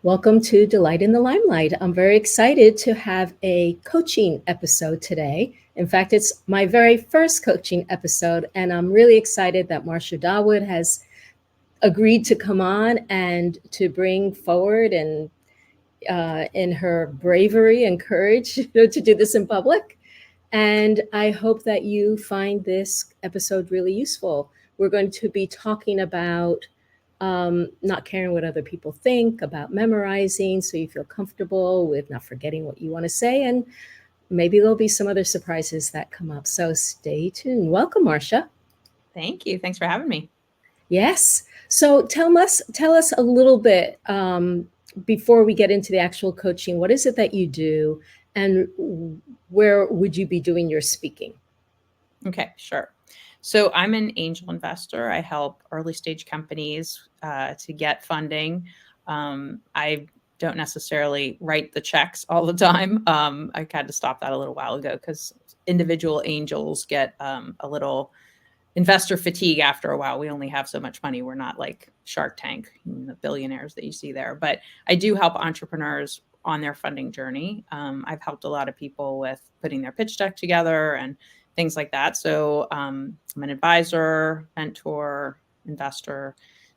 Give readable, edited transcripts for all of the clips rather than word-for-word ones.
Welcome to Delight in the Limelight. I'm very excited to have a coaching episode today. In fact, it's my very first coaching episode, and I'm really excited that Marcia Dawood has agreed to come on and to bring forward and in her bravery and courage to do this in public. And I hope that you find this episode really useful. We're going to be talking about not caring what other people think, about memorizing so you feel comfortable with not forgetting what you want to say. And maybe there'll be some other surprises that come up. So stay tuned. Welcome, Marcia. Thank you. Thanks for having me. Yes. So tell us a little bit before we get into the actual coaching. What is it that you do, and where would you be doing your speaking? Okay, sure. So I'm an angel investor. I help early stage companies to get funding. I don't necessarily write the checks all the time. I had to stop that a little while ago because individual angels get a little investor fatigue after a while. We only have so much money. We're not like Shark Tank, the billionaires that you see there. But I do help entrepreneurs on their funding journey. I've helped a lot of people with putting their pitch deck together and things like that. So I'm an advisor, mentor, investor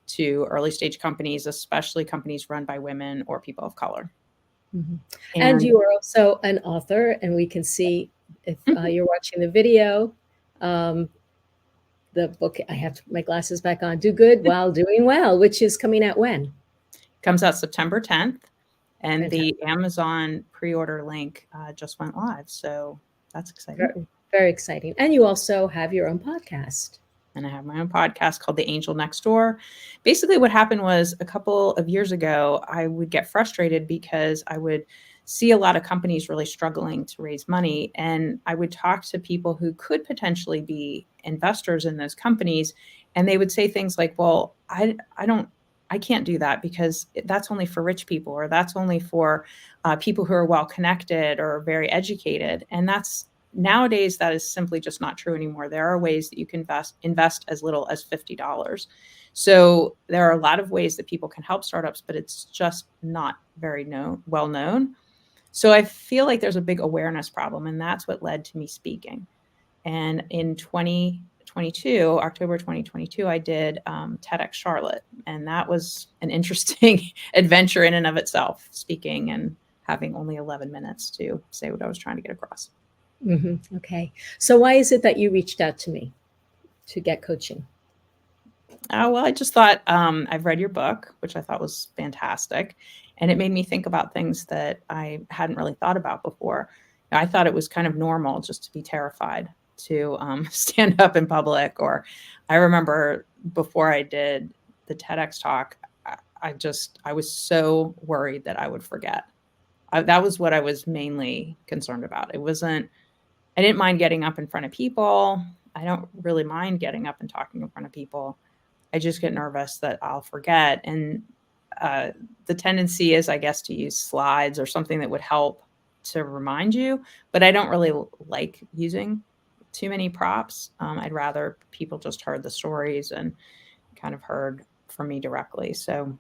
to early stage companies, especially companies run by women or people of color. Mm-hmm. And you are also an author, and we can see if you're watching the video. The book, I have to put my glasses back on, Do Good While Doing Well, which is coming out when? Comes out September 10th, and the Amazon pre-order link just went live. So that's exciting. Very, very exciting. And you also have your own podcast. And I have my own podcast called The Angel Next Door. Basically, what happened was a couple of years ago, I would get frustrated because I would see a lot of companies really struggling to raise money. And I would talk to people who could potentially be investors in those companies. And they would say things like, well, I can't do that because that's only for rich people, or that's only for people who are well connected or very educated. And nowadays, that is simply just not true anymore. There are ways that you can invest as little as $50. So there are a lot of ways that people can help startups, but it's just not very well known. So I feel like there's a big awareness problem, and that's what led to me speaking. And in October 2022, I did TEDx Charlotte, and that was an interesting adventure in and of itself, speaking and having only 11 minutes to say what I was trying to get across. Mm-hmm. Okay. So why is it that you reached out to me to get coaching? Well, I just thought I've read your book, which I thought was fantastic. And it made me think about things that I hadn't really thought about before. I thought it was kind of normal just to be terrified to stand up in public. Or I remember before I did the TEDx talk, I was so worried that I would forget. That was what I was mainly concerned about. I didn't mind getting up in front of people. I don't really mind getting up and talking in front of people. I just get nervous that I'll forget. And the tendency is, I guess, to use slides or something that would help to remind you. But I don't really like using too many props. I'd rather people just heard the stories and kind of heard from me directly. So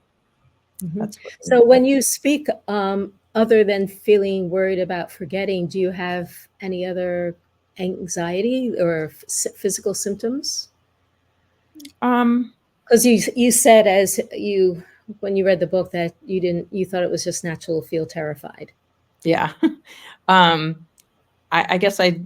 that's what. So when you speak, other than feeling worried about forgetting, do you have any other anxiety or physical symptoms? Because you said when you read the book that you thought it was just natural to feel terrified. Yeah. I guess I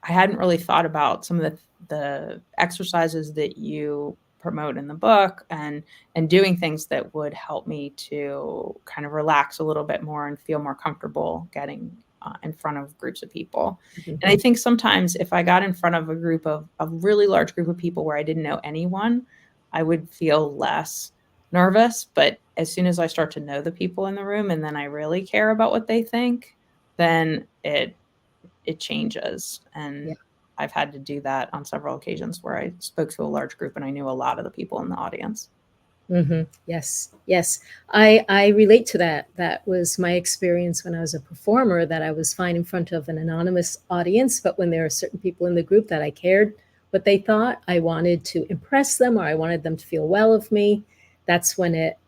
hadn't really thought about some of the exercises that you promote in the book and doing things that would help me to kind of relax a little bit more and feel more comfortable getting in front of groups of people. Mm-hmm. And I think sometimes if I got in front of a really large group of people where I didn't know anyone, I would feel less nervous. But as soon as I start to know the people in the room and then I really care about what they think, then it changes. And yeah. I've had to do that on several occasions where I spoke to a large group and I knew a lot of the people in the audience. Mm-hmm. Yes. I relate to that. That was my experience when I was a performer, that I was fine in front of an anonymous audience, but when there are certain people in the group that I cared what they thought, I wanted to impress them or I wanted them to feel well of me, that's when it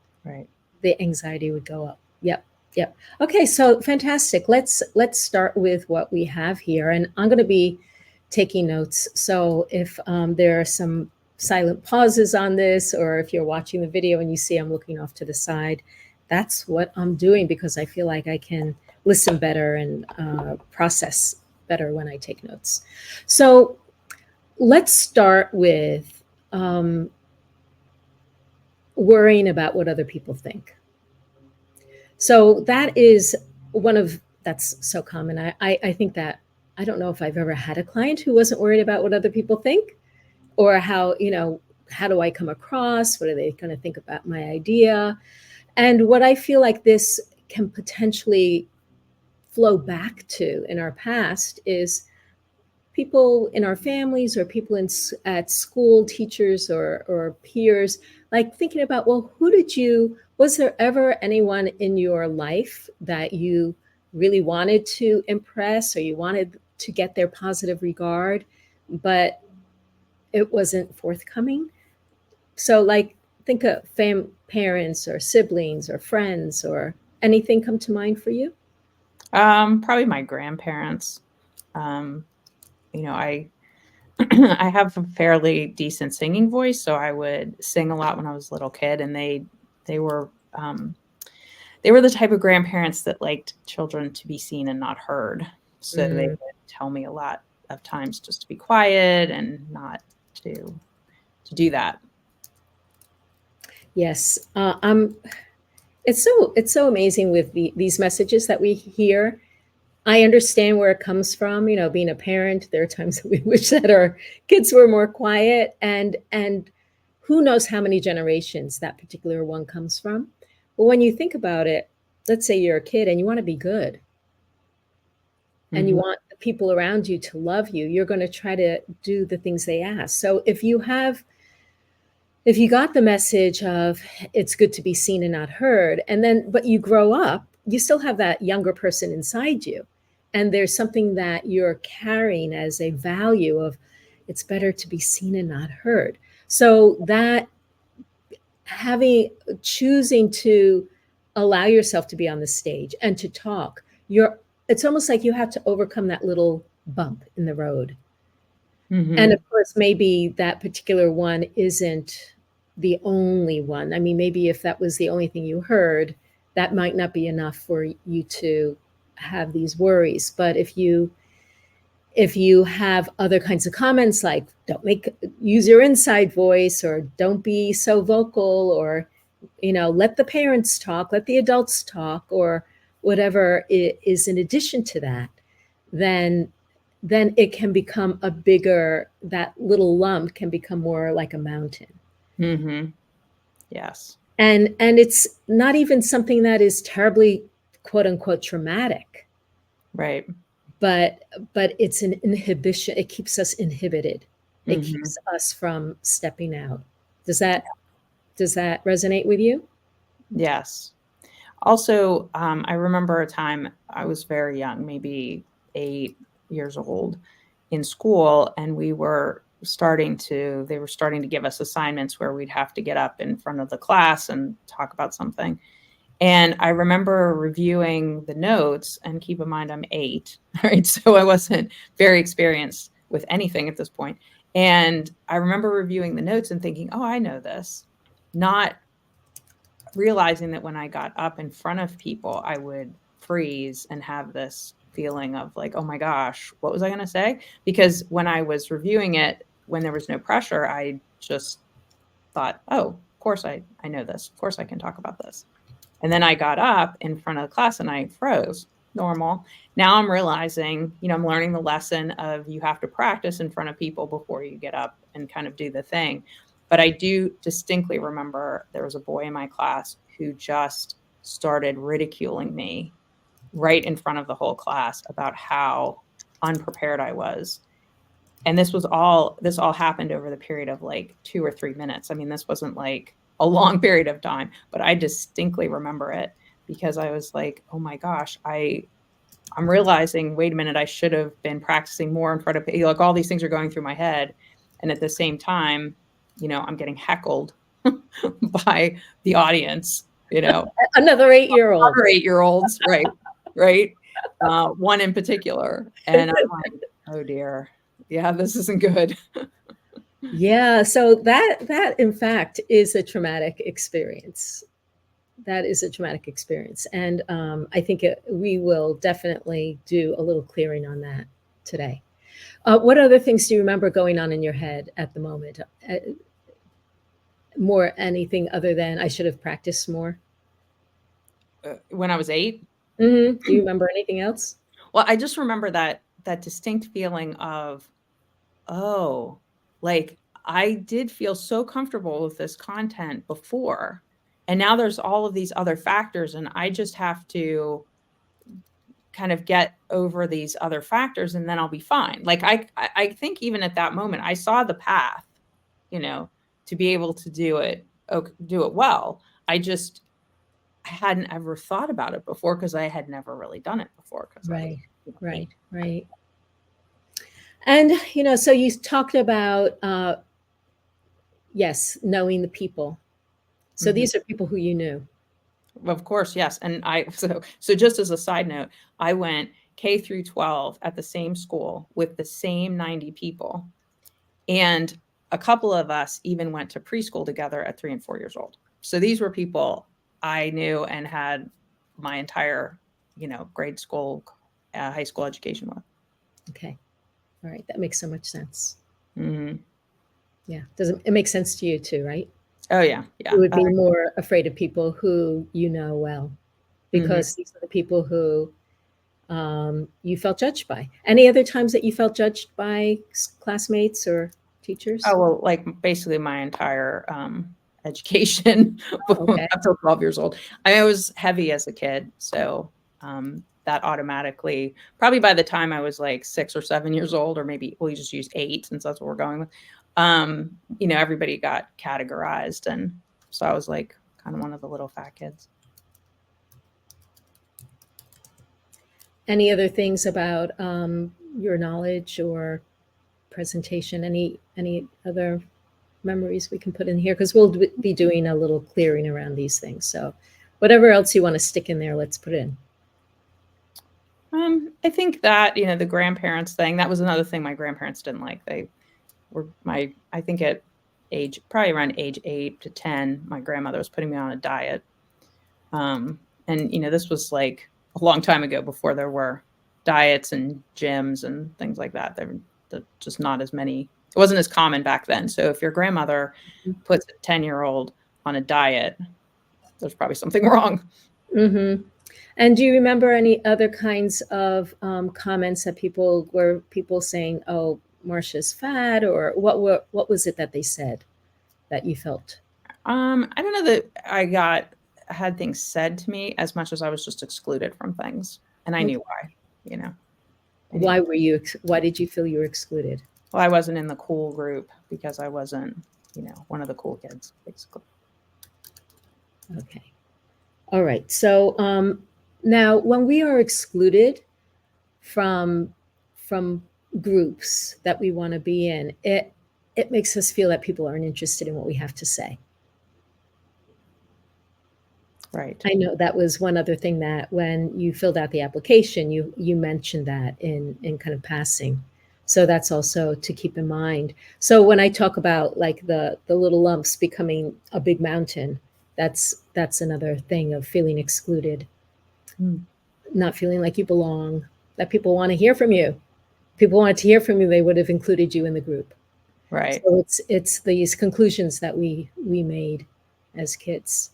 the anxiety would go up. Yep. Yep. Okay, so fantastic. Let's start with what we have here, and I'm going to be taking notes. So if there are some silent pauses on this, or if you're watching the video and you see I'm looking off to the side, that's what I'm doing because I feel like I can listen better and process better when I take notes. So let's start with worrying about what other people think. So that is one of that's so common. I think that I don't know if I've ever had a client who wasn't worried about what other people think or how do I come across? What are they going to think about my idea? And what I feel like this can potentially flow back to in our past is people in our families or people at school, teachers or peers, like thinking about, well, was there ever anyone in your life that you really wanted to impress or you wanted to get their positive regard, but it wasn't forthcoming? So, like, think of parents or siblings or friends or anything come to mind for you? Probably my grandparents. Um, I I have a fairly decent singing voice, so I would sing a lot when I was a little kid, and they were they were the type of grandparents that liked children to be seen and not heard. So they Mm, would tell me a lot of times just to be quiet and not to do that. yes, it's so amazing with these messages that we hear. I understand where it comes from. You know, being a parent, there are times that we wish that our kids were more quiet, and who knows how many generations that particular one comes from. But when you think about it, let's say you're a kid and you want to be good, and you Mhm. want the people around you to love you, you're going to try to do the things they ask. So if you got the message of it's good to be seen and not heard, and then but you grow up, you still have that younger person inside you, and there's something that you're carrying as a value of it's better to be seen and not heard. So that having choosing to allow yourself to be on the stage and to talk, you're it's almost like you have to overcome that little bump in the road. And of Mhm. course, maybe that particular one isn't the only one. I mean, maybe if that was the only thing you heard, that might not be enough for you to have these worries. But if you have other kinds of comments like don't make use your inside voice or don't be so vocal or let the parents talk, let the adults talk or whatever is in addition to that, then it can become a bigger that little lump can become more like a mountain. Mhm. Yes. And it's not even something that is terribly quote unquote traumatic, Right. but it's an inhibition. It keeps us inhibited. It Mhm. keeps us from stepping out. Does that resonate with you? Yes. Also, I remember a time I was very young, maybe 8 years old, in school, and they were starting to give us assignments where we'd have to get up in front of the class and talk about something. And I remember reviewing the notes, and keep in mind I'm 8, right? So I wasn't very experienced with anything at this point. And I remember reviewing the notes and thinking, "Oh, I know this." Not realizing that when I got up in front of people, I would freeze and have this feeling of like, "Oh my gosh, what was I gonna say?" Because when I was reviewing it, when there was no pressure, I just thought, "Oh, of course I know this. Of course I can talk about this." And then I got up in front of the class and I froze. Normal. Now I'm realizing, I'm learning the lesson of you have to practice in front of people before you get up and kind of do the thing. But I do distinctly remember there was a boy in my class who just started ridiculing me right in front of the whole class about how unprepared I was. And this all happened over the period of like 2 or 3 minutes. I mean, this wasn't like a long period of time, but I distinctly remember it because I was like, "Oh my gosh, I'm realizing, wait a minute, I should have been practicing more in front of like all these things are going through my head." And at the same time, I'm getting heckled by the audience. you know, Another 8-year-old. other 8-year-olds, right, right, one in particular, and I'm like, "Oh, dear. Yeah, this isn't good." Yeah, so that in fact is a traumatic experience. That is a traumatic experience, and I think we will definitely do a little clearing on that today. What other things do you remember going on in your head at the moment? More anything other than I should have practiced more? When I was 8? Do you remember anything else? Well, I just remember that distinct feeling of, "Oh, like, I did feel so comfortable with this content before, and now there's all of these other factors, and I just have to kind of get over these other factors, and then I'll be fine." Like, I think even at that moment, I saw the path, you know, to be able to do it well. I hadn't ever thought about it before because I had never really done it before because I was, Right, eight. right, right. And so you talked about yes, knowing the people. So Mhm. these are people who you knew. Of course, yes, and I so just as a side note, I went K through 12 at the same school with the same 90 people, and a couple of us even went to preschool together at 3 and 4 years old. So these were people I knew and had my entire, grade school, high school education with. Okay, all right, that makes so much sense. Mhm. Yeah, doesn't it make sense to you too, right? Oh, yeah, You yeah. would be more afraid of people who you know well, Mhm. because these are the people who you felt judged by. Any other times that you felt judged by classmates or Oh, teachers? well, like, basically my entire, education Okay. up till 12 years old. I was heavy as a kid, so, that automatically probably by the time I was, like, 6 or 7 years old, or maybe we'll just use 8 since that's what we're going with, everybody got categorized, and so I was, like, kinda one of the little fat kids. Any other things about your knowledge or presentation? Any other memories we can put in here? Because we'll be doing a little clearing around these things. So whatever else you want to stick in there, let's put in. I think that, the grandparents thing, that was another thing my grandparents didn't like. They were I think at probably around age 8 to 10, my grandmother was putting me on a diet. And, this was like a long time ago before there were diets and gyms and things like that. There were just not as many. It wasn't as common back then. So if your grandmother puts a 10-year-old on a diet, there's probably something wrong. Mm-hmm. And do you remember any other kinds of comments that people saying, "Oh, Marcia's fat," or what was it that they said that you felt? I don't know that had things said to me as much as I was just excluded from things. And I knew why, you know. I knew Why did you feel you were excluded? Well, I wasn't in the cool group because I wasn't, one of the cool kids, basically. Okay. All right. So now, when we are excluded from from groups that we want to be in, it makes us feel that people aren't interested in what we have to say. Right. I know that was one other thing that when you filled out the application, you mentioned that in kind of passing. So that's also to keep in mind. So when I talk about like the little lumps becoming a big mountain, that's another thing of feeling excluded, Mm. not feeling like you belong, that people want to hear from you. People wanted to hear from you, they would have included you in the group. Right. So it's these conclusions that we made as kids.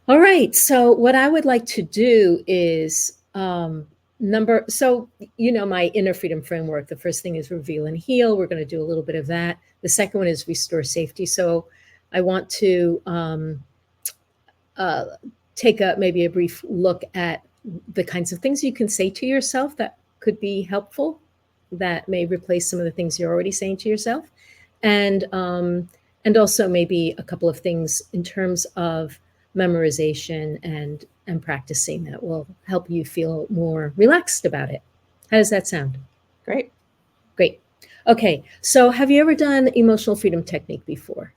All right. So what I would like to do is so my inner freedom framework. The first thing is reveal and heal. We're going to do a little bit of that. The second one is restore safety. So I want to uh, take maybe a brief look at the kinds of things you can say to yourself that could be helpful, that may replace some of the things you're already saying to yourself, and also maybe a couple of things in terms of memorization and practicing that will help you feel more relaxed about it. How does that sound? Great. Great. Okay. So have you ever done emotional freedom technique before?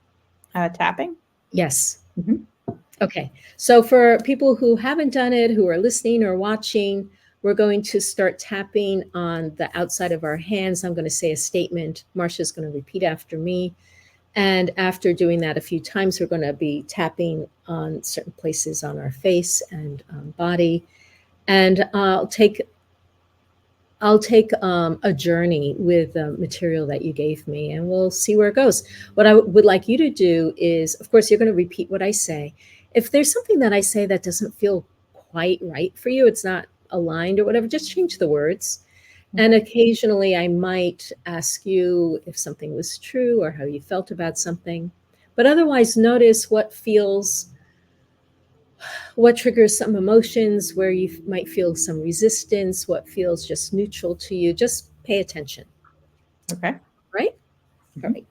Tapping? Yes. Mhm. Okay. So for people who haven't done it, who are listening or watching, we're going to start tapping on the outside of our hands. I'm going to say a statement. Marcia's going to repeat after me. And after doing that a few times, we're going to be tapping on certain places on our face and body. And I'll take a journey with the material that you gave me, and we'll see where it goes. What I would like you to do is, of course, you're going to repeat what I say. If there's something that I say that doesn't feel quite right for you, it's not aligned or whatever, just change the words. And Okay. occasionally I might ask you if something was true or how you felt about something. But otherwise, notice what triggers some emotions, where you might feel some resistance, what feels just neutral to you. Just pay attention, Okay. right? All Mhm. right.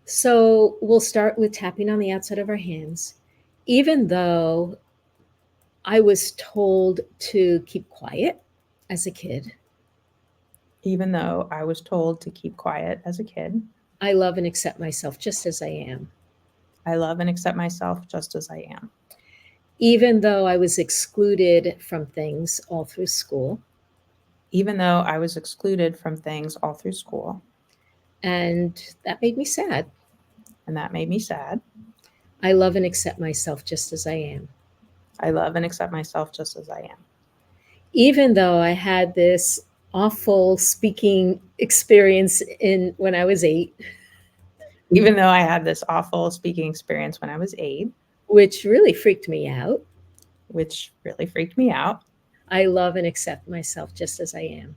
So we'll start with tapping on the outside of our hands. Even though I was told to keep quiet as a kid, Even though I was told to keep quiet as a kid, I love and accept myself just as I am. I love and accept myself just as I am. Even though I was excluded from things all through school, Even though I was excluded from things all through school, and that made me sad, and that made me sad, I love and accept myself just as I am. I love and accept myself just as I am. Even though I had this awful speaking experience in when I was 8, Even though I had this awful speaking experience when I was 8, which really freaked me out, which really freaked me out, I love and accept myself just as I am.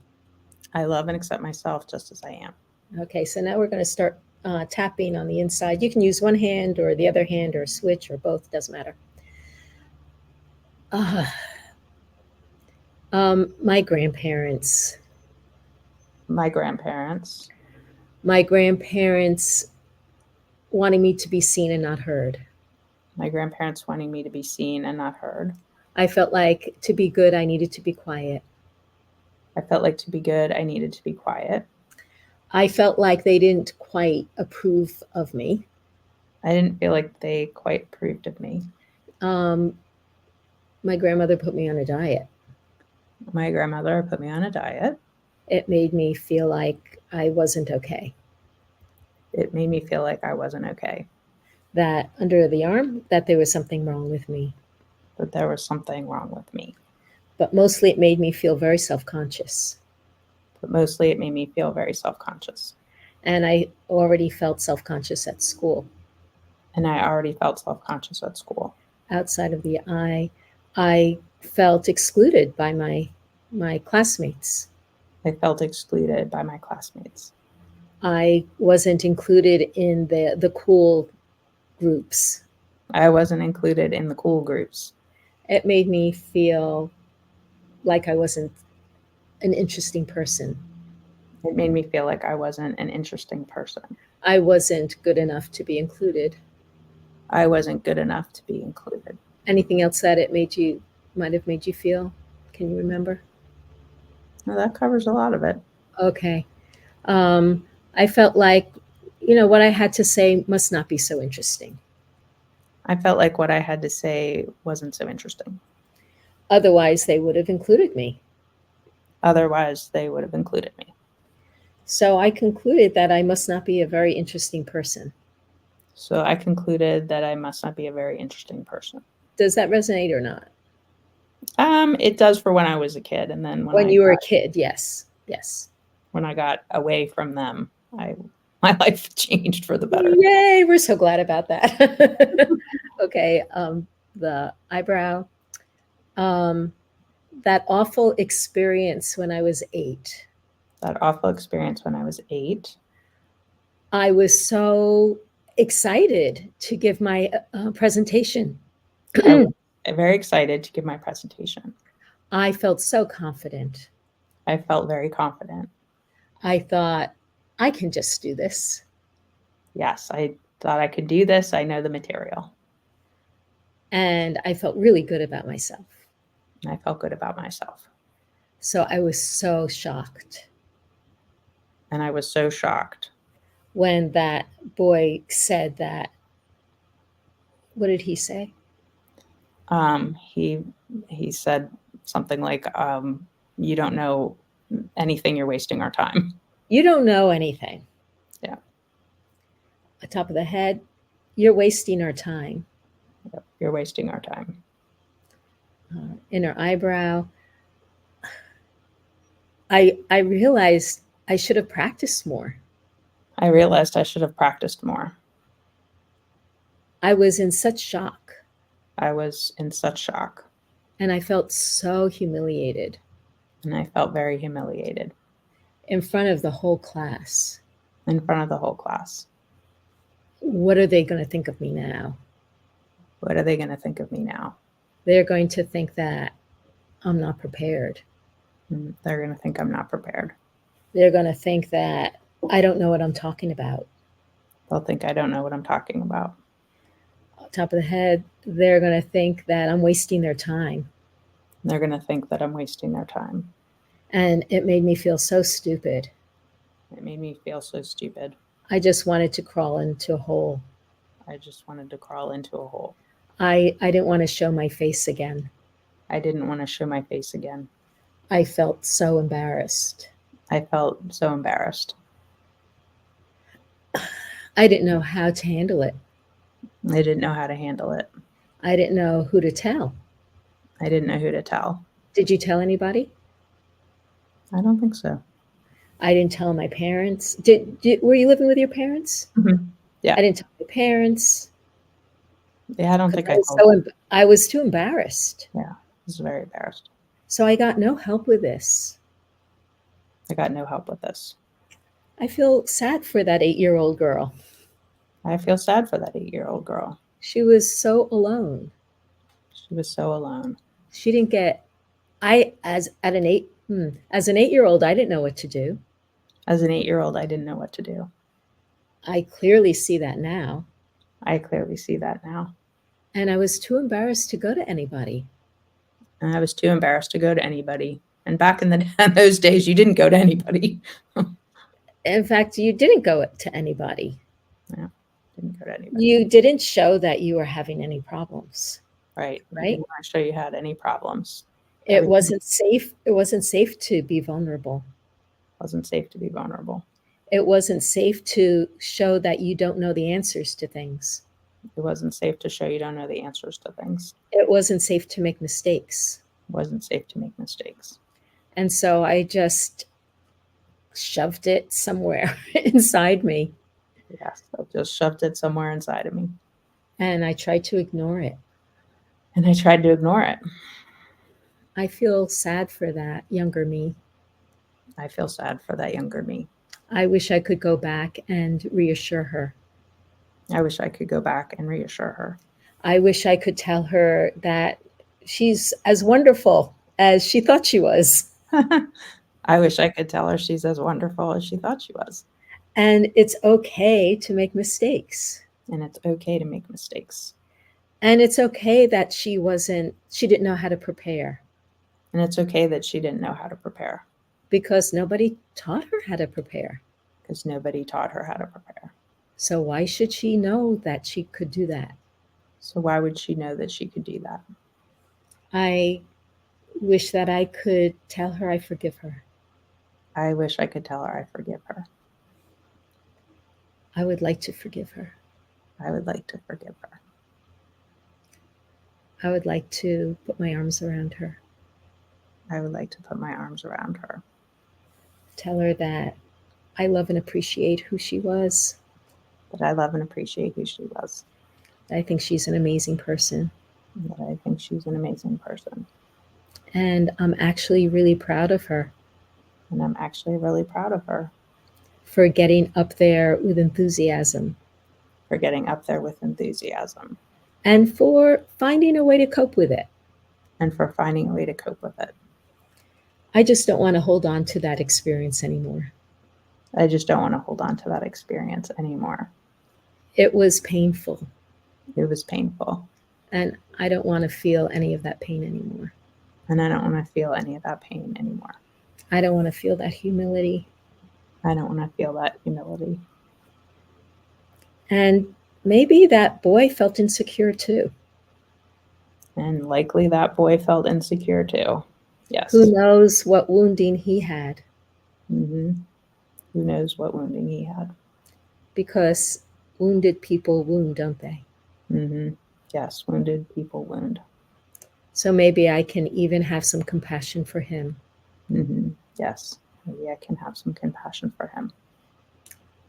I love and accept myself just as I am. Okay, so now we're going to start tapping on the inside. You can use one hand or the other hand or switch or both, doesn't matter. Uh, my grandparents. My grandparents, My grandparents wanting me to be seen and not heard. my grandparents wanting me to be seen and not heard. I felt like to be good, I needed to be quiet. I felt like to be good, I needed to be quiet. I felt like they didn't quite approve of me. I didn't feel like they quite approved of me. Um, my grandmother put me on a diet. My grandmother put me on a diet. It made me feel like I wasn't okay. It made me feel like I wasn't okay, That under the arm, that there was something wrong with me. that there was something wrong with me. But mostly it made me feel very self conscious. But mostly it made me feel very self conscious. And I already felt self conscious at school. And I already felt self conscious at school. Outside of the eye, I felt excluded by my classmates. I felt excluded by my classmates. I wasn't included in the cool groups. I wasn't included in the cool groups. It made me feel like I wasn't an interesting person. It made me feel like I wasn't an interesting person. I wasn't good enough to be included. I wasn't good enough to be included. Anything else that it might have made you feel? Can you remember? Now, that covers a lot of it. Okay. Um, I felt like, what I had to say must not be so interesting. I felt like what I had to say wasn't so interesting. Otherwise, they would have included me. Otherwise, they would have included me. So I concluded that I must not be a very interesting person. So I concluded that I must not be a very interesting person. Does that resonate or not? It does for when I was a kid, and then When you were a kid, yes. Yes. when I got away from them, my life changed for the better. Yay, we're so glad about that. Okay, the eyebrow. Um, that awful experience when I was 8. That awful experience when I was 8. I was so excited to give my presentation. I was very excited to give my presentation. I felt so confident. I felt very confident. I thought, I can just do this. Yes, I thought I could do this. I know the material. And I felt really good about myself. And I felt good about myself. So I was so shocked And I was so shocked when that boy said that. What did he say? He said something like, "You don't know anything. You're wasting our time." You don't know anything. Yeah. On top of the head, you're wasting our time. Yep. You're wasting our time. Inner eyebrow. I realized I should have practiced more. I realized I should have practiced more. I was in such shock. I was in such shock. And I felt so humiliated. And I felt very humiliated. In front of the whole class. In front of the whole class. What are they going to think of me now? What are they going to think of me now? They're going to think that I'm not prepared. They're going to think I'm not prepared. They're going to think that I don't know what I'm talking about. They'll think I don't know what I'm talking about. On top of the head, they're going to think that I'm wasting their time. They're going to think that I'm wasting their time. And it made me feel so stupid. It made me feel so stupid. I just wanted to crawl into a hole. I just wanted to crawl into a hole. I didn't want to show my face again. I didn't want to show my face again. I felt so embarrassed. I felt so embarrassed. I didn't know how to handle it. I didn't know how to handle it. I didn't know who to tell. I didn't know who to tell. Did you tell anybody? I don't think so. I didn't tell my parents. Were you living with your parents? Mm-hmm. Yeah. I didn't tell my parents. Yeah, I don't think I was too embarrassed. Yeah, I was very embarrassed. So I got no help with this. I got no help with this. I feel sad for that 8-year-old girl. I feel sad for that 8-year-old girl. She was so alone. She was so alone. She didn't get. As an 8-year-old, I didn't know what to do. As an 8-year-old, I didn't know what to do. I clearly see that now. I clearly see that now. And I was too embarrassed to go to anybody. And I was too embarrassed to go to anybody. And back in those days, you didn't go to anybody. In fact, you didn't go to anybody. Yeah, didn't go to anybody. You didn't show that you were having any problems. Right. Right. You didn't want to show you had any problems. It wasn't safe. It wasn't safe to be vulnerable. It wasn't safe to be vulnerable. It wasn't safe to show that you don't know the answers to things. It wasn't safe to show you don't know the answers to things. It wasn't safe to make mistakes. It wasn't safe to make mistakes. And so I just shoved it somewhere inside me. Yes, I just shoved it somewhere inside of me. And I tried to ignore it. And I tried to ignore it. I feel sad for that younger me. I feel sad for that younger me. I wish I could go back and reassure her. I wish I could go back and reassure her. I wish I could tell her that she's as wonderful as she thought she was. I wish I could tell her she's as wonderful as she thought she was. And it's okay to make mistakes. And it's okay to make mistakes. And it's okay that she didn't know how to prepare. And it's okay that she didn't know how to prepare. Because nobody taught her how to prepare. Because nobody taught her how to prepare. So why should she know that she could do that? So why would she know that she could do that? I wish that I could tell her I forgive her. I wish I could tell her I forgive her. I would like to forgive her. I would like to forgive her. I would like to put my arms around her. I would like to put my arms around her. Tell her that I love and appreciate who she was. That I love and appreciate who she was. I think she's an amazing person. That I think she's an amazing person. And I'm actually really proud of her. And I'm actually really proud of her. For getting up there with enthusiasm. For getting up there with enthusiasm. And for finding a way to cope with it. And for finding a way to cope with it. I just don't want to hold on to that experience anymore. I just don't want to hold on to that experience anymore. It was painful. It was painful. And I don't want to feel any of that pain anymore. And I don't want to feel any of that pain anymore. I don't want to feel that humility. I don't want to feel that humility. And maybe that boy felt insecure too. And likely that boy felt insecure too. Yes. Who knows what wounding he had? Mm-hmm. Who knows what wounding he had? Because wounded people wound, don't they? Mm-hmm. Yes, wounded people wound. So maybe I can even have some compassion for him. Mm-hmm. Yes, maybe I can have some compassion for him.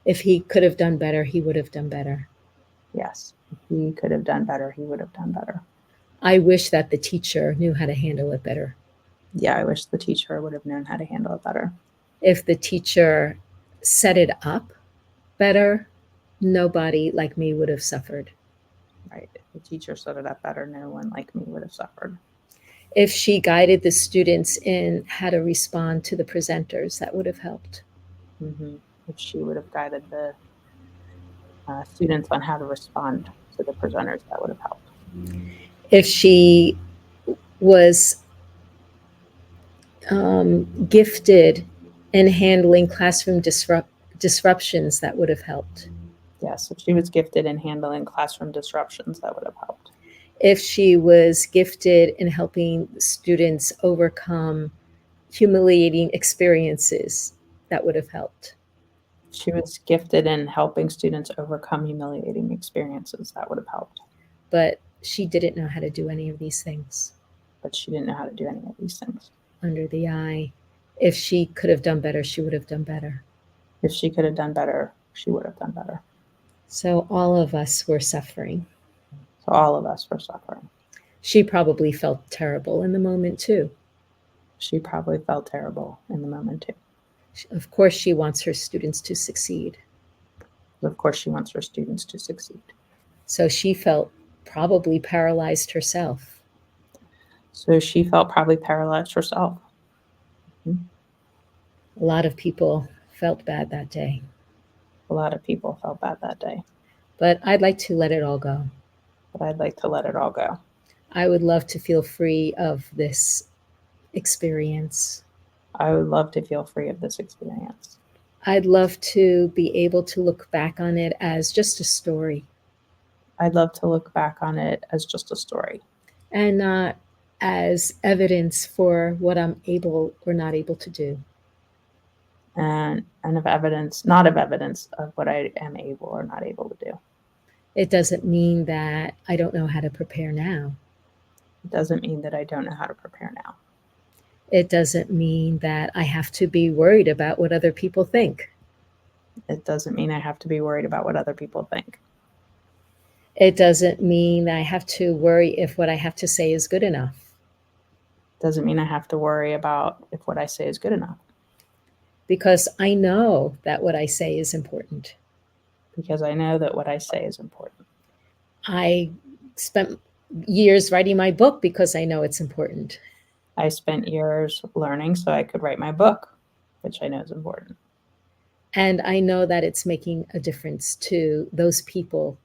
If he could have done better, he would have done better. Yes, if he could have done better, he would have done better. I wish that the teacher knew how to handle it better. Yeah, I wish the teacher would have known how to handle it better. If the teacher set it up better, nobody like me would have suffered. Right. If the teacher set it up better, no one like me would have suffered. If she guided the students in how to respond to the presenters, that would have helped. Mm-hmm. If she would have guided the students on how to respond to the presenters, that would have helped. If she was gifted in handling classroom disruptions, that would have helped. Yes, if she was gifted in handling classroom disruptions, that would have helped. If she was gifted in helping students overcome humiliating experiences, that would have helped. She was gifted in helping students overcome humiliating experiences, that would have helped. But she didn't know how to do any of these things. But she didn't know how to do any of these things. Under the eye. If she could have done better, she would have done better. If she could have done better, she would have done better. So all of us were suffering. So all of us were suffering. She probably felt terrible in the moment too. She probably felt terrible in the moment too. Of course, she wants her students to succeed. Of course, she wants her students to succeed. So she felt probably paralyzed herself. So she felt probably paralyzed herself. Mm-hmm. A lot of people felt bad that day. A lot of people felt bad that day. But I'd like to let it all go. But I'd like to let it all go. I would love to feel free of this experience. I would love to feel free of this experience. I'd love to be able to look back on it as just a story. I'd love to look back on it as just a story. And not as evidence for what I'm able or not able to do. And of evidence, not of evidence of what I am able or not able to do. It doesn't mean that I don't know how to prepare now. It doesn't mean that I don't know how to prepare now. It doesn't mean that I have to be worried about what other people think. It doesn't mean I have to be worried about what other people think. It doesn't mean I have to worry if what I have to say is good enough. It doesn't mean I have to worry about if what I say is good enough. Because I know that what I say is important. Because I know that what I say is important. I spent years writing my book because I know it's important. I spent years learning so I could write my book, which I know is important. And I know that it's making a difference to those people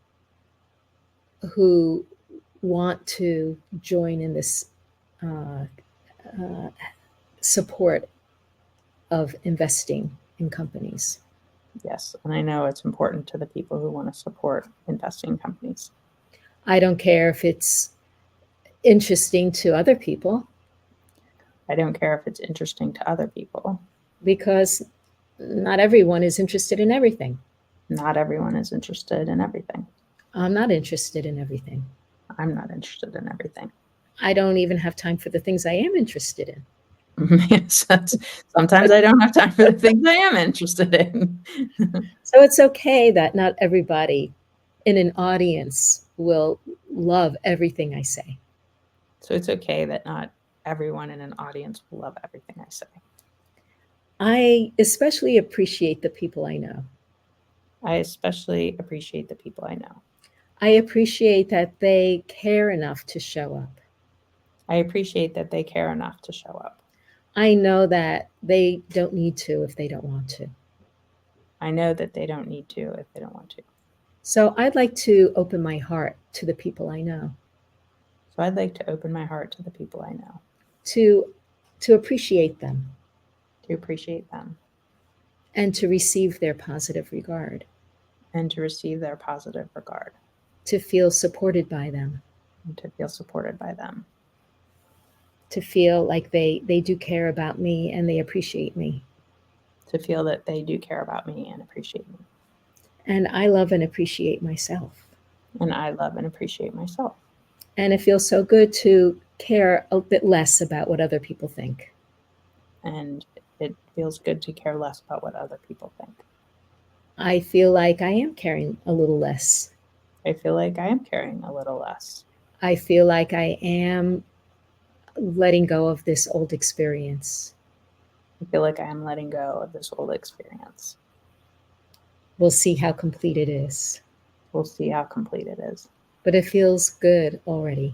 who want to join in this support of investing in companies. Yes, and I know it's important to the people who want to support investing companies. I don't care if it's interesting to other people. I don't care if it's interesting to other people. Because not everyone is interested in everything. Not everyone is interested in everything. I'm not interested in everything. I'm not interested in everything. I don't even have time for the things I am interested in. Yes, sometimes I don't have time for the things I am interested in. So it's okay that not everybody in an audience will love everything I say. So it's okay that not everyone in an audience will love everything I say. I especially appreciate the people I know. I especially appreciate the people I know. I appreciate that they care enough to show up. I appreciate that they care enough to show up. I know that they don't need to if they don't want to. I know that they don't need to if they don't want to. So I'd like to open my heart to the people I know. So I'd like to open my heart to the people I know. To appreciate them. To appreciate them. And to receive their positive regard. And to receive their positive regard. To feel supported by them. and to feel supported by them. To feel like they do care about me and they appreciate me. To feel that they do care about me and appreciate me. And I love and appreciate myself. And I love and appreciate myself. And it feels so good to care a bit less about what other people think. And it feels good to care less about what other people think. I feel like I am caring a little less. I feel like I am caring a little less. I feel like I am letting go of this old experience. I feel like I am letting go of this old experience. We'll see how complete it is. We'll see how complete it is. But it feels good already.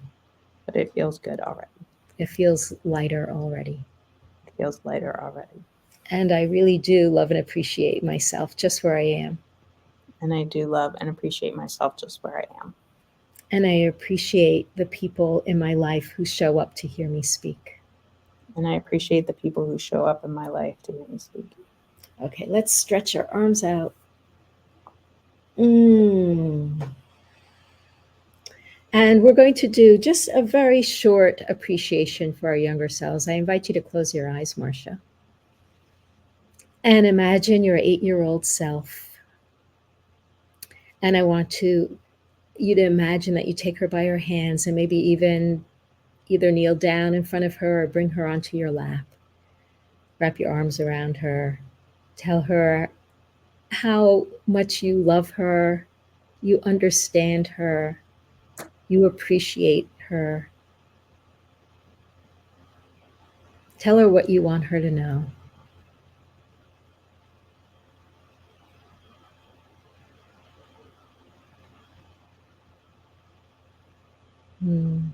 But it feels good already. It feels lighter already. It feels lighter already. And I really do love and appreciate myself just where I am. And I do love and appreciate myself just where I am. And I appreciate the people in my life who show up to hear me speak. And I appreciate the people who show up in my life to hear me speak. Okay, let's stretch our arms out. And we're going to do just a very short appreciation for our younger selves. I invite you to close your eyes, Marcia. And imagine your 8-year-old self. And I want you to imagine that you take her by her hands and maybe even either kneel down in front of her or bring her onto your lap. Wrap your arms around her. Tell her how much you love her, you understand her, you appreciate her. Tell her what you want her to know. And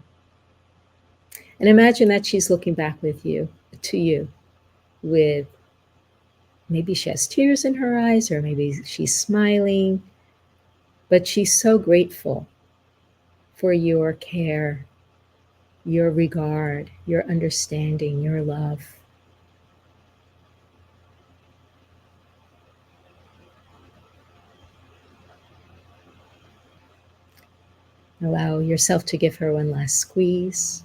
imagine that she's looking back to you, with maybe she has tears in her eyes, or maybe she's smiling, but she's so grateful for your care, your regard, your understanding, your love. Allow yourself to give her one last squeeze.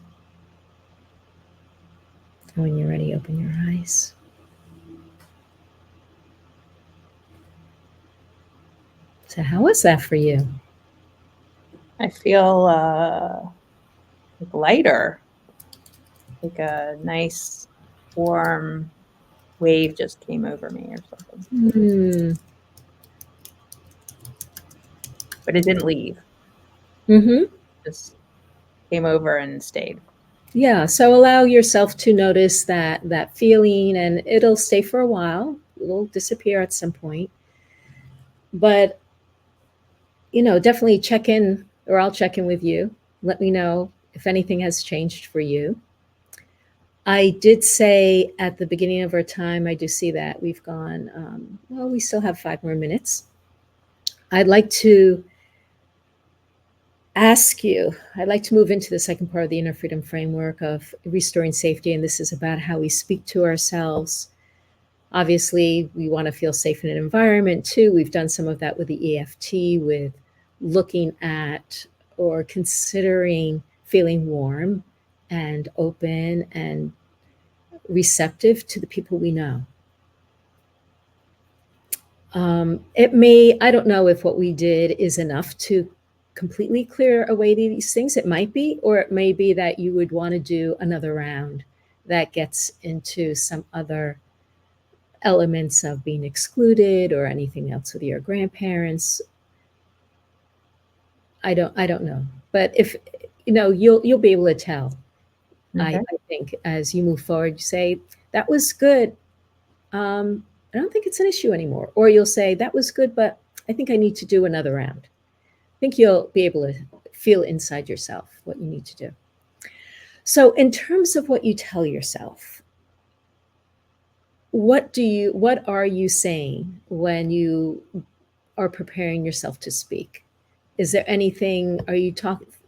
And when you're ready, open your eyes. So, how was that for you? I feel like lighter, like a nice warm wave just came over me or something. But it didn't leave. Just came over and stayed. Yeah, so allow yourself to notice that feeling, and it'll stay for a while. It'll disappear at some point. But definitely check in, or I'll check in with you. Let me know if anything has changed for you. I did say at the beginning of our time, I do see that we've gone, well, we still have 5 more minutes. I'd like to move into the second part of the Inner Freedom Framework of restoring safety. And this is about how we speak to ourselves. Obviously, we want to feel safe in an environment too. We've done some of that with the EFT, with looking at or considering feeling warm and open and receptive to the people we know. I don't know if what we did is enough to completely clear away these things. It might be, or it may be that you would want to do another round that gets into some other elements of being excluded or anything else with your grandparents. I don't know, but if you'll be able to tell. Okay. I think as you move forward, you say that was good. I don't think it's an issue anymore. Or you'll say that was good, but I think I need to do another round. I think you'll be able to feel inside yourself what you need to do. So in terms of what you tell yourself, what are you saying when you are preparing yourself to speak? Is there anything,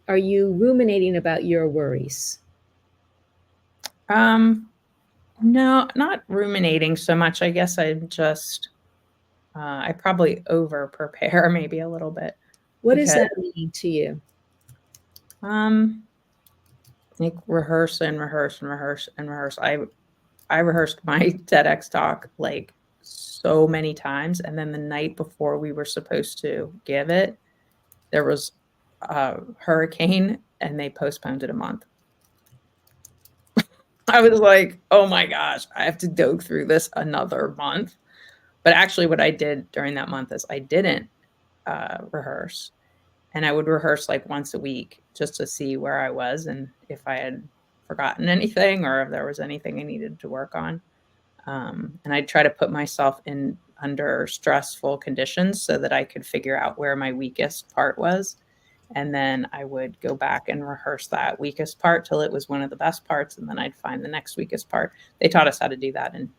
are you ruminating about your worries? No, not ruminating so much. I guess I probably over prepare maybe a little bit. What does that mean to you? I think rehearse and rehearse and rehearse and rehearse. I rehearsed my TEDx talk like so many times, and then the night before we were supposed to give it, there was a hurricane, and they postponed it a month. I was like, "Oh my gosh, I have to go through this another month." But actually, what I did during that month is I didn't rehearse, and I would rehearse like once a week just to see where I was and if I had forgotten anything or if there was anything I needed to work on. And I'd try to put myself in under stressful conditions so that I could figure out where my weakest part was. And then I would go back and rehearse that weakest part till it was one of the best parts. And then I'd find the next weakest part. They taught us how to do that in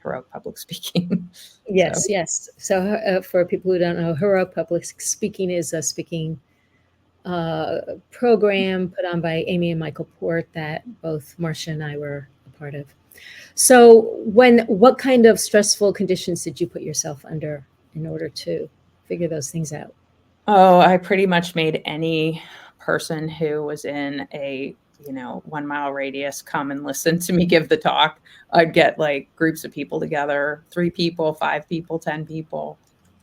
heroic public speaking. So, Yes, yes. So for people who don't know, heroic public speaking is a speaking program put on by Amy and Michael Port that both Marcia and I were a part of. So what kind of stressful conditions did you put yourself under in order to figure those things out? oh, I pretty much made any person who was in a 1 mile radius come and listen to me give the talk. I'd get like groups of people together, 3 people, 5 people, 10 people.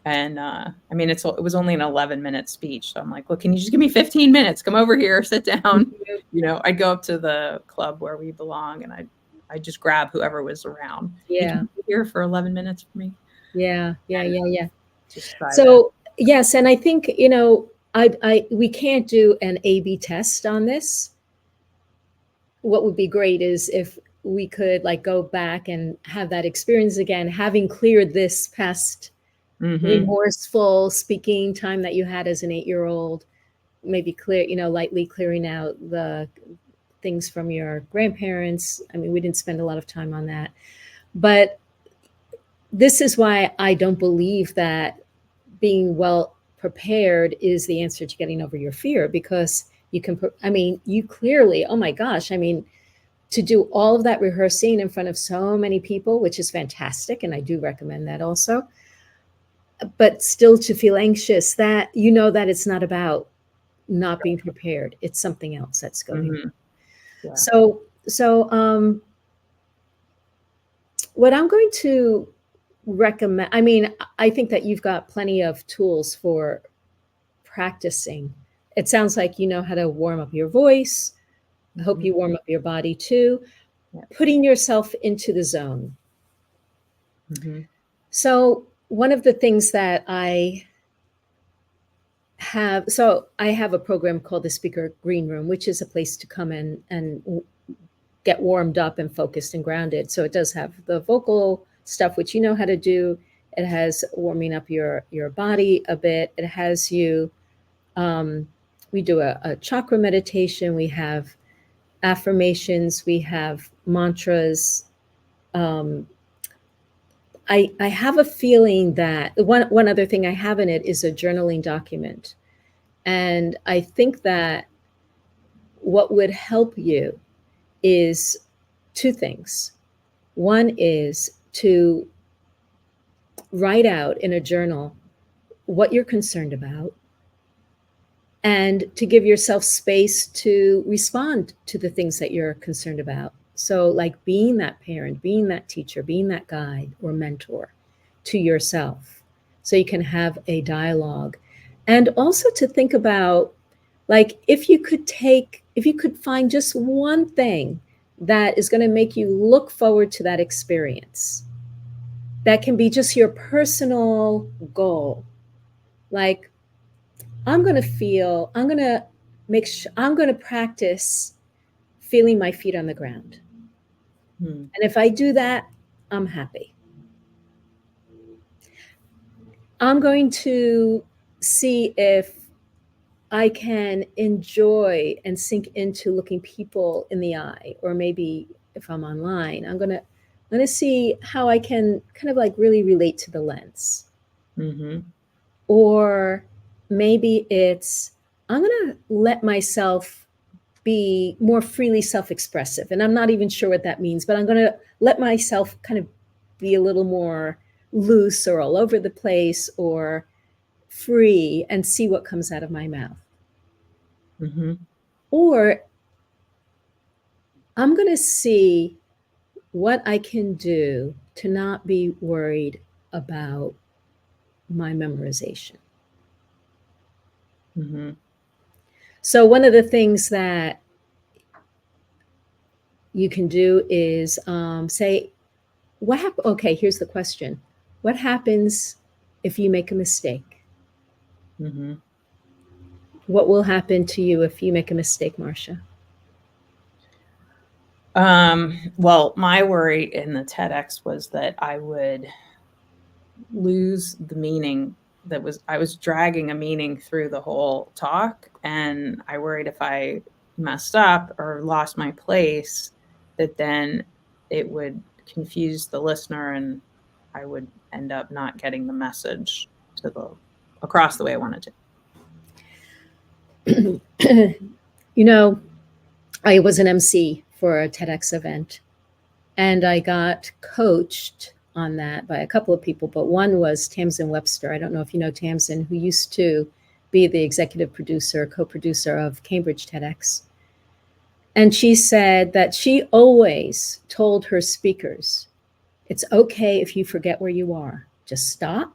And I mean, it was only an 11-minute speech. So I'm like, look, can you just give me 15 minutes? Come over here, sit down. I'd go up to the club where we belong and I'd just grab whoever was around. Hey, can Yeah, you be here for 11 minutes for me? yeah, yeah, And yeah, yeah. just try that. So yes, and I think we can't do an A/B test on this. What would be great is if we could like go back and have that experience again, having cleared this past Mm-hmm. remorseful speaking time that you had as an 8-year-old, maybe lightly clearing out the things from your grandparents. I mean, we didn't spend a lot of time on that, but this is why I don't believe that being well prepared is the answer to getting over your fear, because I mean, you clearly, oh my gosh, I mean, to do all of that rehearsing in front of so many people, which is fantastic, and I do recommend that also, but still to feel anxious, that that it's not about not being prepared, it's something else that's going on. Mm-hmm. Yeah. So what I'm going to recommend, I mean, I think that you've got plenty of tools for practicing. It sounds like you know how to warm up your voice. I hope Mm-hmm. you warm up your body too. Yeah. Putting yourself into the zone. Mm-hmm. So, one of the things that I have a program called the Speaker Green Room, which is a place to come in and get warmed up and focused and grounded. So it does have the vocal stuff, which you know how to do. It has warming up your body a bit. It has you. We do a chakra meditation. We have affirmations. We have mantras. Um, I have a feeling that one other thing I have in it is a journaling document, and I think that what would help you is two things. One is to write out in a journal what you're concerned about and to give yourself space to respond to the things that you're concerned about. So, like being that parent, being that teacher, being that guide or mentor to yourself, so you can have a dialogue. And also to think about, like, if you could find just one thing that is going to make you look forward to that experience, that can be just your personal goal. Like, I'm going to I'm going to practice feeling my feet on the ground. Mm-hmm. And if I do that, I'm happy. I'm going to see if I can enjoy and sink into looking people in the eye, or maybe if I'm online, I'm going to see how I can kind of like really relate to the lens. Mm-hmm. Or maybe it's I'm going to let myself be more freely self-expressive, and I'm not even sure what that means, but I'm going to let myself kind of be a little more loose or all over the place or free and see what comes out of my mouth. Mm-hmm. Or I'm going to see what I can do to not be worried about my memorization. Mm-hmm. So, one of the things that you can do is say, okay, here's the question. What happens if you make a mistake? Mm-hmm. What will happen to you if you make a mistake, Marcia? Well, my worry in the TEDx was that I would lose the meaning I was dragging a meaning through the whole talk. And I worried if I messed up or lost my place, that then it would confuse the listener and I would end up not getting the message across the way I wanted to. You know, I was an MC for a TEDx event, and I got coached on that by a couple of people, but one was Tamsin Webster. I don't know if you know Tamsin, who used to be the executive producer, co-producer of Cambridge TEDx. And she said that she always told her speakers, it's okay if you forget where you are. Just stop,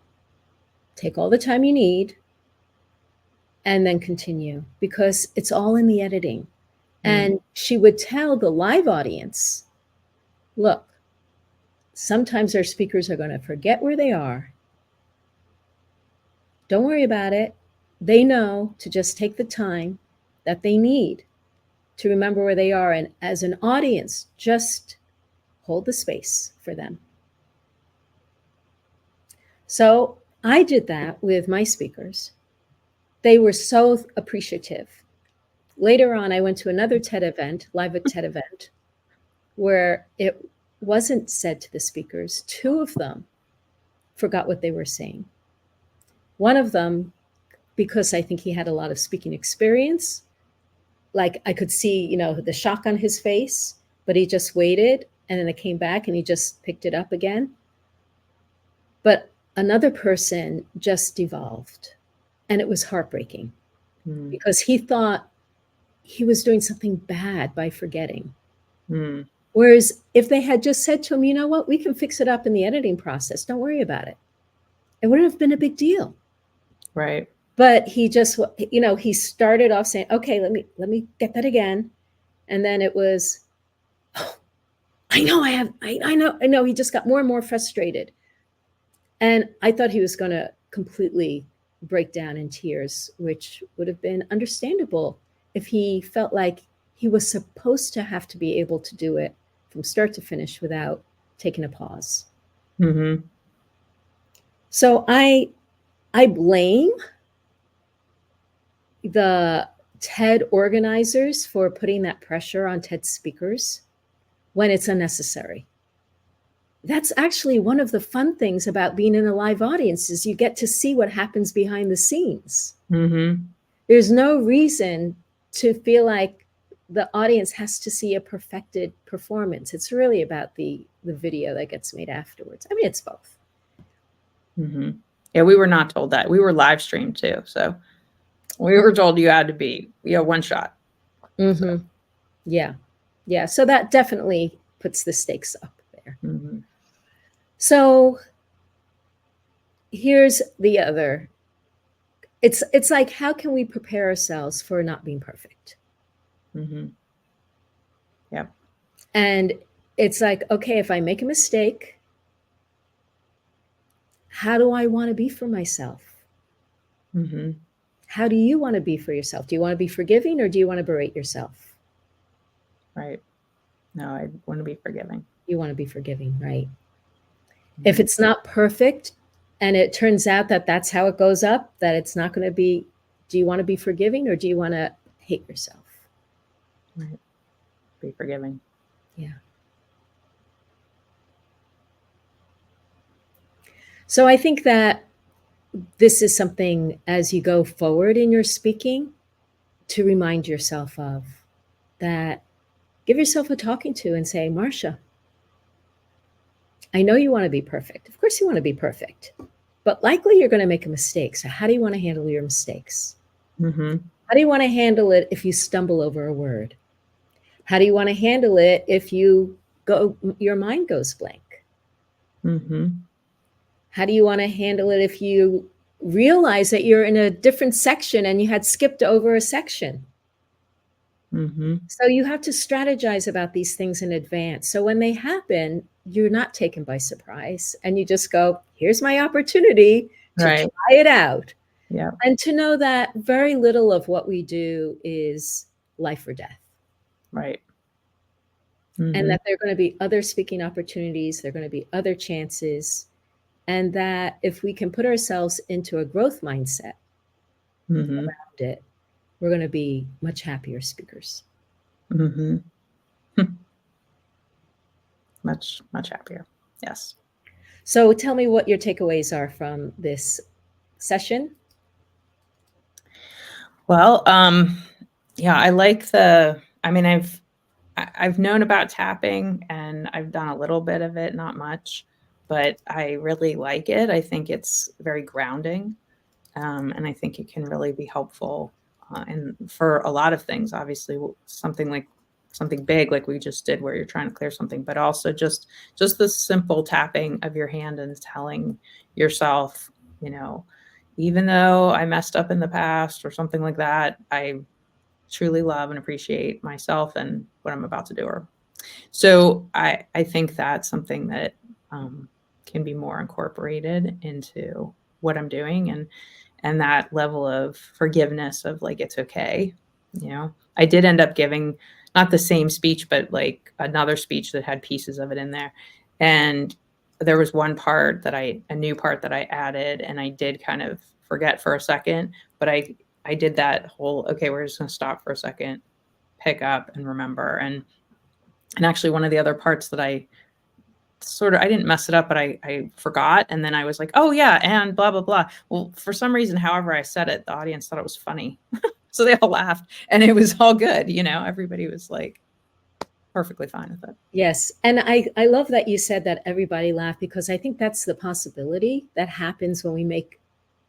take all the time you need, and then continue, because it's all in the editing. And she would tell the live audience, look, sometimes our speakers are going to forget where they are. Don't worry about it. They know to just take the time that they need to remember where they are. And as an audience, just hold the space for them. So I did that with my speakers. They were so appreciative. Later on, I went to another TED event, live at TED event, where it wasn't said to the speakers. Two of them forgot what they were saying. One of them, because I think he had a lot of speaking experience, like I could see, the shock on his face, but he just waited and then it came back and he just picked it up again. But another person just devolved, and it was heartbreaking because he thought he was doing something bad by forgetting. Whereas if they had just said to him, you know what, we can fix it up in the editing process, don't worry about it, it wouldn't have been a big deal. Right. But he just, he started off saying, okay, let me get that again. And then it was, oh, I know. He just got more and more frustrated. And I thought he was going to completely break down in tears, which would have been understandable if he felt like he was supposed to have to be able to do it from start to finish without taking a pause. Mm-hmm. So I blame the TED organizers for putting that pressure on TED speakers when it's unnecessary. That's actually one of the fun things about being in a live audience is you get to see what happens behind the scenes. Mm-hmm. There's no reason to feel like the audience has to see a perfected performance. It's really about the video that gets made afterwards. I mean, it's both. Mm-hmm. Yeah, we were not told that. We were live streamed too. So we were told you had to be, one shot. Mm-hmm. So. Yeah. Yeah. So that definitely puts the stakes up there. Mm-hmm. So here's the other. It's like, how can we prepare ourselves for not being perfect? Mm-hmm. Yeah. And it's like, okay, if I make a mistake, how do I want to be for myself? Mm-hmm. How do you want to be for yourself? Do you want to be forgiving or do you want to berate yourself? Right. No, I want to be forgiving. You want to be forgiving, right? Mm-hmm. If it's not perfect and it turns out that that's how it goes up, that it's not going to be, do you want to be forgiving or do you want to hate yourself? Right. Be forgiving. Yeah. So I think that this is something as you go forward in your speaking to remind yourself of, that give yourself a talking to and say, Marcia, I know you want to be perfect. Of course you want to be perfect, but likely you're going to make a mistake. So how do you want to handle your mistakes? Mm-hmm. How do you want to handle it if you stumble over a word? How do you want to handle it if your mind goes blank? Mm-hmm. How do you want to handle it if you realize that you're in a different section and you had skipped over a section? Mm-hmm. So you have to strategize about these things in advance. So when they happen, you're not taken by surprise and you just go, here's my opportunity to Right. try it out. Yeah. And to know that very little of what we do is life or death. Right. And Mm-hmm. that there are going to be other speaking opportunities, there are going to be other chances. And that if we can put ourselves into a growth mindset Mm-hmm. around it, we're going to be much happier speakers. Mm-hmm. Much, much happier. Yes. So tell me what your takeaways are from this session. Well, yeah, I mean, I've known about tapping and I've done a little bit of it, not much, but I really like it. I think it's very grounding. And I think it can really be helpful and for a lot of things, obviously something big like we just did where you're trying to clear something, but also just the simple tapping of your hand and telling yourself, even though I messed up in the past or something like that, I truly love and appreciate myself and what I'm about to do. So I think that's something that can be more incorporated into what I'm doing and that level of forgiveness of like, it's okay. I did end up giving not the same speech, but like another speech that had pieces of it in there. And there was one part a new part that I added and I did kind of forget for a second, but I did that whole, okay, we're just going to stop for a second, pick up and remember. And actually one of the other parts that I didn't mess it up, but I forgot. And then I was like, oh yeah. And blah, blah, blah. Well, for some reason, however I said it, the audience thought it was funny. So they all laughed and it was all good. Everybody was like perfectly fine with it. Yes. And I love that you said that everybody laughed, because I think that's the possibility that happens when we make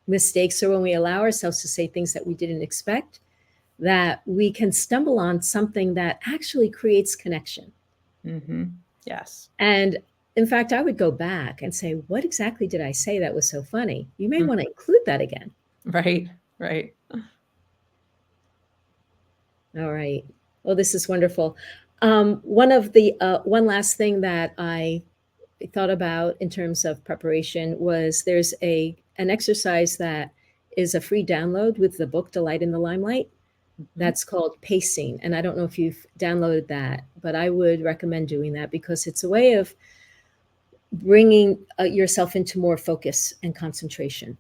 mistakes or when we allow ourselves to say things that we didn't expect, that we can stumble on something that actually creates connection. Mm-hmm. Yes. And in fact, I would go back and say, what exactly did I say that was so funny? You may Mm-hmm. want to include that again. Right. Right. All right. Well, this is wonderful. One last thing that I thought about in terms of preparation was there's an exercise that is a free download with the book Delight in the Limelight. Mm-hmm. That's called pacing. And I don't know if you've downloaded that, but I would recommend doing that because it's a way of bringing yourself into more focus and concentration.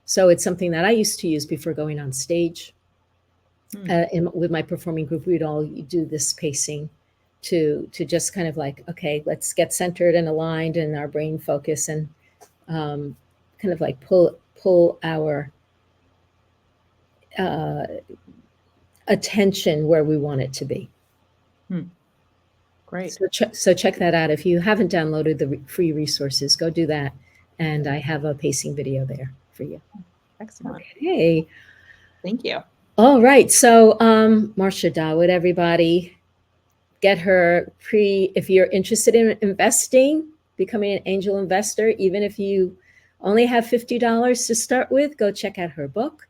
So it's something that I used to use before going on stage. With my performing group, we'd all do this pacing to just kind of like, okay, let's get centered and aligned in our brain focus and kind of like pull our attention where we want it to be. Great. So check that out. If you haven't downloaded the free resources, go do that. And I have a pacing video there for you. Excellent. Okay. Thank you. All right. So Marcia Dawood, everybody, get her if you're interested in investing, becoming an angel investor, even if you only have $50 to start with, go check out her book.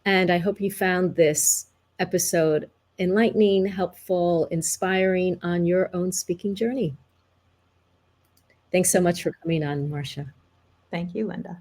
And I hope you found this episode enlightening, helpful, inspiring on your own speaking journey. Thanks so much for coming on, Marcia. Thank you, Linda.